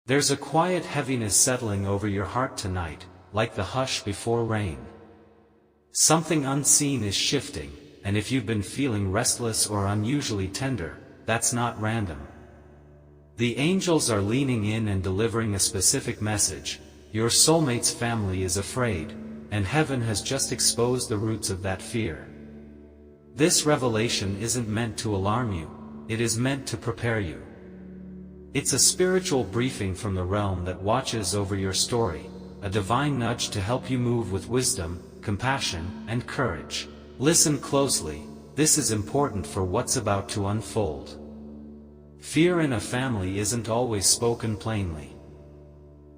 There's a quiet heaviness settling over your heart tonight, like the hush before rain. Something unseen is shifting, and if you've been feeling restless or unusually tender, that's not random. The angels are leaning in and delivering a specific message. Your soulmate's family is afraid, and heaven has just exposed the roots of that fear. This revelation isn't meant to alarm you, it is meant to prepare you. It's a spiritual briefing from the realm that watches over your story, a divine nudge to help you move with wisdom, compassion, and courage. Listen closely, this is important for what's about to unfold. Fear in a family isn't always spoken plainly.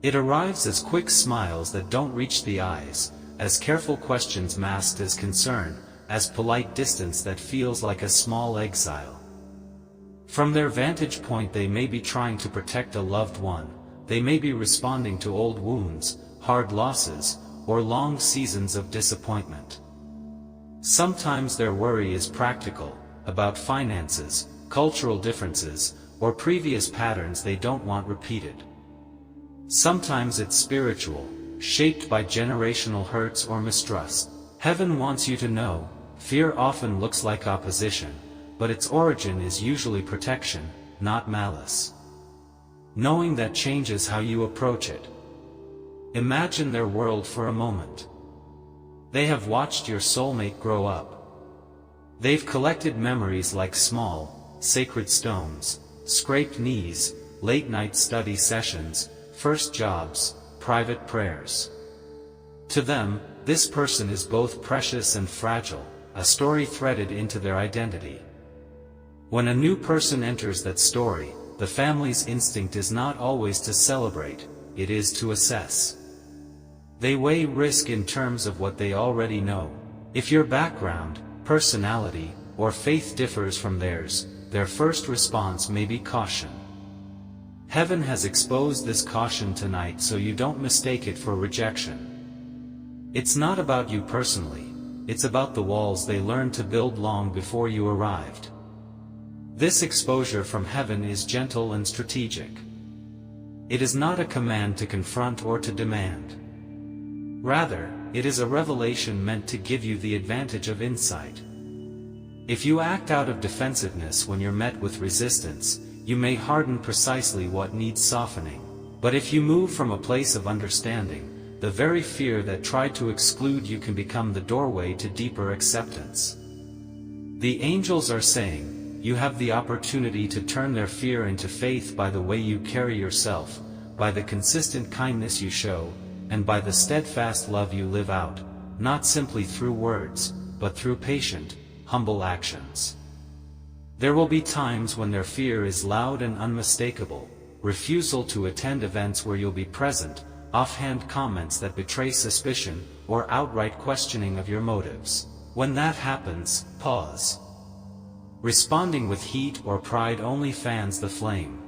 It arrives as quick smiles that don't reach the eyes, as careful questions masked as concern, as polite distance that feels like a small exile. From their vantage point, they may be trying to protect a loved one, they may be responding to old wounds, hard losses, or long seasons of disappointment. Sometimes their worry is practical, about finances, cultural differences, or previous patterns they don't want repeated. Sometimes it's spiritual, shaped by generational hurts or mistrust. Heaven wants you to know, fear often looks like opposition, but its origin is usually protection, not malice. Knowing that changes how you approach it. Imagine their world for a moment. They have watched your soulmate grow up. They've collected memories like small, sacred stones, scraped knees, late-night study sessions, first jobs, private prayers. To them, this person is both precious and fragile, a story threaded into their identity. When a new person enters that story, the family's instinct is not always to celebrate, it is to assess. They weigh risk in terms of what they already know. If your background, personality, or faith differs from theirs, their first response may be caution. Heaven has exposed this caution tonight so you don't mistake it for rejection. It's not about you personally, it's about the walls they learned to build long before you arrived. This exposure from heaven is gentle and strategic. It is not a command to confront or to demand. Rather, it is a revelation meant to give you the advantage of insight. If you act out of defensiveness when you're met with resistance, you may harden precisely what needs softening. But if you move from a place of understanding, the very fear that tried to exclude you can become the doorway to deeper acceptance. The angels are saying, you have the opportunity to turn their fear into faith by the way you carry yourself, by the consistent kindness you show, and by the steadfast love you live out, not simply through words, but through patient, humble actions. There will be times when their fear is loud and unmistakable, refusal to attend events where you'll be present, offhand comments that betray suspicion, or outright questioning of your motives. When that happens, pause. Responding with heat or pride only fans the flame.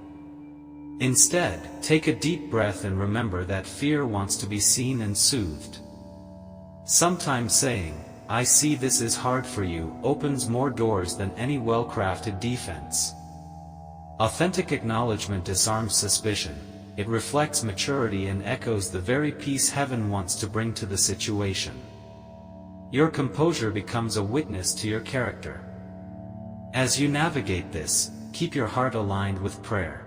Instead, take a deep breath and remember that fear wants to be seen and soothed. Sometimes saying, "I see this is hard for you," opens more doors than any well-crafted defense. Authentic acknowledgement disarms suspicion, it reflects maturity and echoes the very peace heaven wants to bring to the situation. Your composure becomes a witness to your character. As you navigate this, keep your heart aligned with prayer.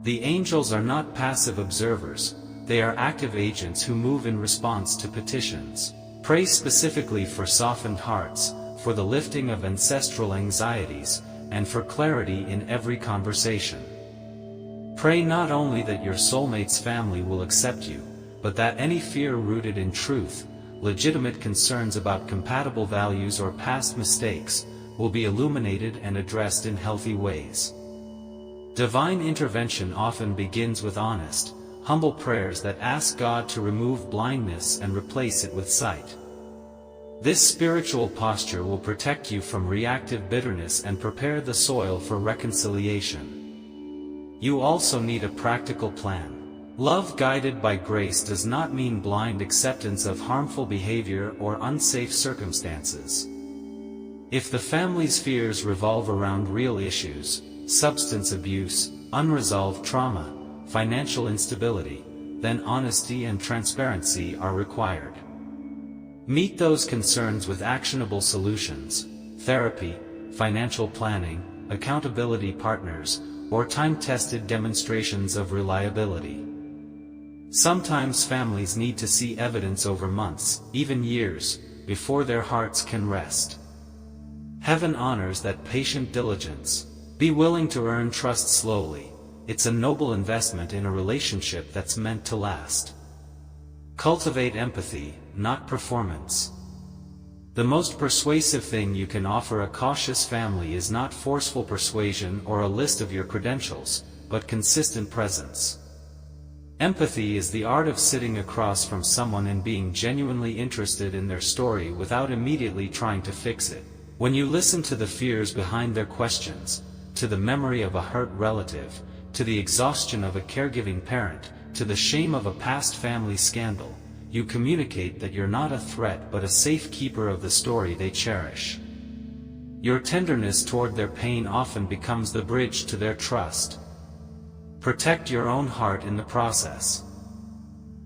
The angels are not passive observers, they are active agents who move in response to petitions. Pray specifically for softened hearts, for the lifting of ancestral anxieties, and for clarity in every conversation. Pray not only that your soulmate's family will accept you, but that any fear rooted in truth, legitimate concerns about compatible values or past mistakes, will be illuminated and addressed in healthy ways. Divine intervention often begins with honest, humble prayers that ask God to remove blindness and replace it with sight. This spiritual posture will protect you from reactive bitterness and prepare the soil for reconciliation. You also need a practical plan. Love guided by grace does not mean blind acceptance of harmful behavior or unsafe circumstances. If the family's fears revolve around real issues, substance abuse, unresolved trauma, financial instability, then honesty and transparency are required. Meet those concerns with actionable solutions: therapy, financial planning, accountability partners, or time-tested demonstrations of reliability. Sometimes families need to see evidence over months, even years, before their hearts can rest. Heaven honors that patient diligence. Be willing to earn trust slowly. It's a noble investment in a relationship that's meant to last. Cultivate empathy, not performance. The most persuasive thing you can offer a cautious family is not forceful persuasion or a list of your credentials, but consistent presence. Empathy is the art of sitting across from someone and being genuinely interested in their story without immediately trying to fix it. When you listen to the fears behind their questions, to the memory of a hurt relative, to the exhaustion of a caregiving parent, to the shame of a past family scandal, you communicate that you're not a threat but a safe keeper of the story they cherish. Your tenderness toward their pain often becomes the bridge to their trust. Protect your own heart in the process.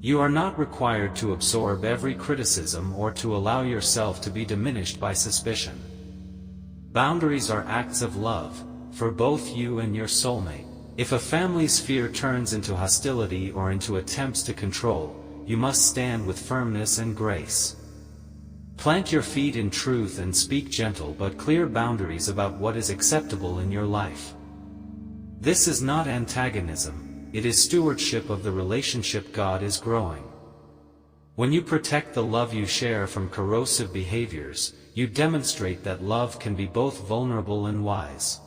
You are not required to absorb every criticism or to allow yourself to be diminished by suspicion. Boundaries are acts of love, for both you and your soulmate. If a family's fear turns into hostility or into attempts to control, you must stand with firmness and grace. Plant your feet in truth and speak gentle but clear boundaries about what is acceptable in your life. This is not antagonism, it is stewardship of the relationship God is growing. When you protect the love you share from corrosive behaviors, you demonstrate that love can be both vulnerable and wise.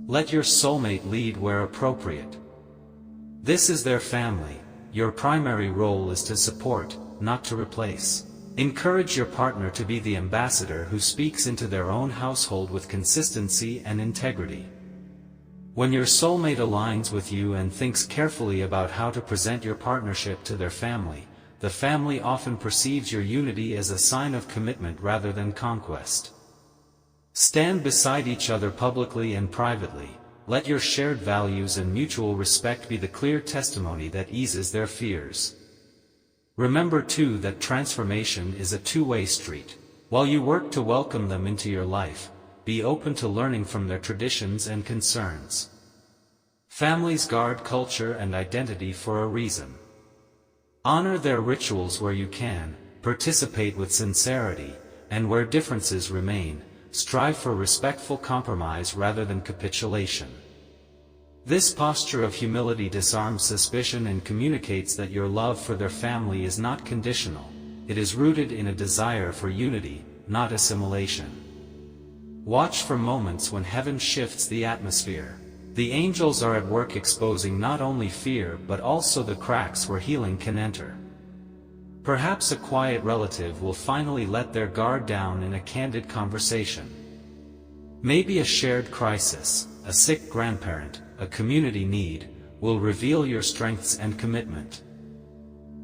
Let your soulmate lead where appropriate. This is their family. Your primary role is to support, not to replace. Encourage your partner to be the ambassador who speaks into their own household with consistency and integrity. When your soulmate aligns with you and thinks carefully about how to present your partnership to their family, the family often perceives your unity as a sign of commitment rather than conquest. Stand beside each other publicly and privately. Let your shared values and mutual respect be the clear testimony that eases their fears. Remember too that transformation is a two-way street. While you work to welcome them into your life, be open to learning from their traditions and concerns. Families guard culture and identity for a reason. Honor their rituals where you can, participate with sincerity, and where differences remain, strive for respectful compromise rather than capitulation. This posture of humility disarms suspicion and communicates that your love for their family is not conditional. It is rooted in a desire for unity, not assimilation. Watch for moments when heaven shifts the atmosphere. The angels are at work exposing not only fear but also the cracks where healing can enter. Perhaps a quiet relative will finally let their guard down in a candid conversation. Maybe a shared crisis, a sick grandparent, a community need, will reveal your strengths and commitment.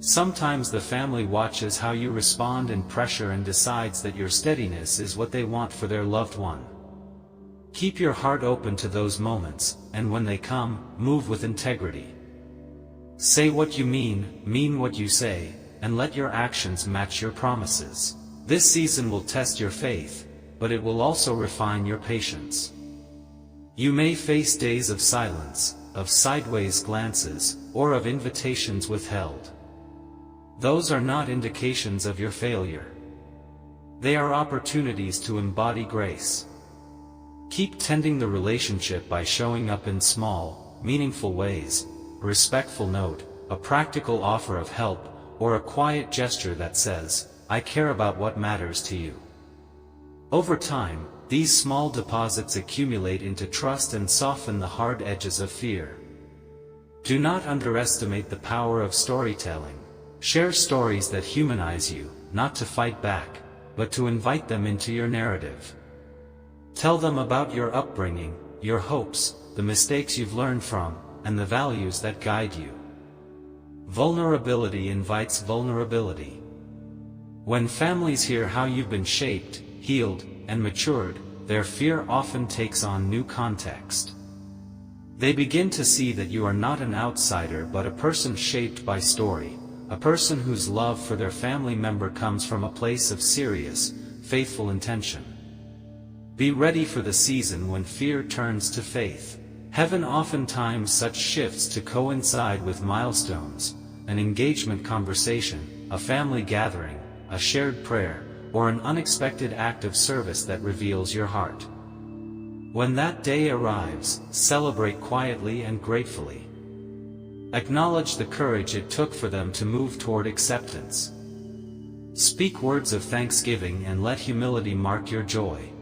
Sometimes the family watches how you respond in pressure and decides that your steadiness is what they want for their loved one. Keep your heart open to those moments, and when they come, move with integrity. Say what you mean what you say, and let your actions match your promises. This season will test your faith, but it will also refine your patience. You may face days of silence, of sideways glances, or of invitations withheld. Those are not indications of your failure. They are opportunities to embody grace. Keep tending the relationship by showing up in small, meaningful ways, a respectful note, a practical offer of help, or a quiet gesture that says, "I care about what matters to you." Over time, these small deposits accumulate into trust and soften the hard edges of fear. Do not underestimate the power of storytelling. Share stories that humanize you, not to fight back, but to invite them into your narrative. Tell them about your upbringing, your hopes, the mistakes you've learned from, and the values that guide you. Vulnerability invites vulnerability. When families hear how you've been shaped, healed, and matured, their fear often takes on new context. They begin to see that you are not an outsider but a person shaped by story, a person whose love for their family member comes from a place of serious, faithful intention. Be ready for the season when fear turns to faith. Heaven oftentimes such shifts to coincide with milestones, an engagement conversation, a family gathering, a shared prayer, or an unexpected act of service that reveals your heart. When that day arrives, celebrate quietly and gratefully. Acknowledge the courage it took for them to move toward acceptance. Speak words of thanksgiving and let humility mark your joy.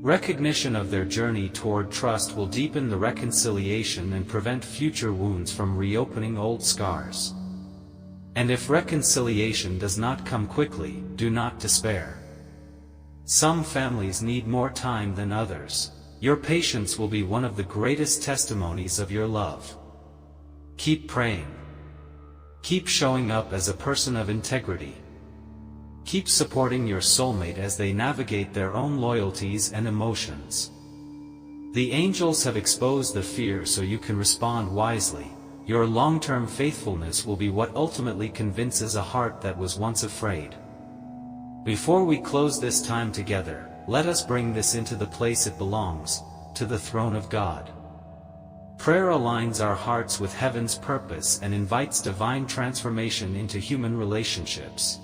Recognition of their journey toward trust will deepen the reconciliation and prevent future wounds from reopening old scars. And if reconciliation does not come quickly, do not despair. Some families need more time than others. Your patience will be one of the greatest testimonies of your love. Keep praying. Keep showing up as a person of integrity. Keep supporting your soulmate as they navigate their own loyalties and emotions. The angels have exposed the fear so you can respond wisely. Your long-term faithfulness will be what ultimately convinces a heart that was once afraid. Before we close this time together, let us bring this into the place it belongs, to the throne of God. Prayer aligns our hearts with heaven's purpose and invites divine transformation into human relationships.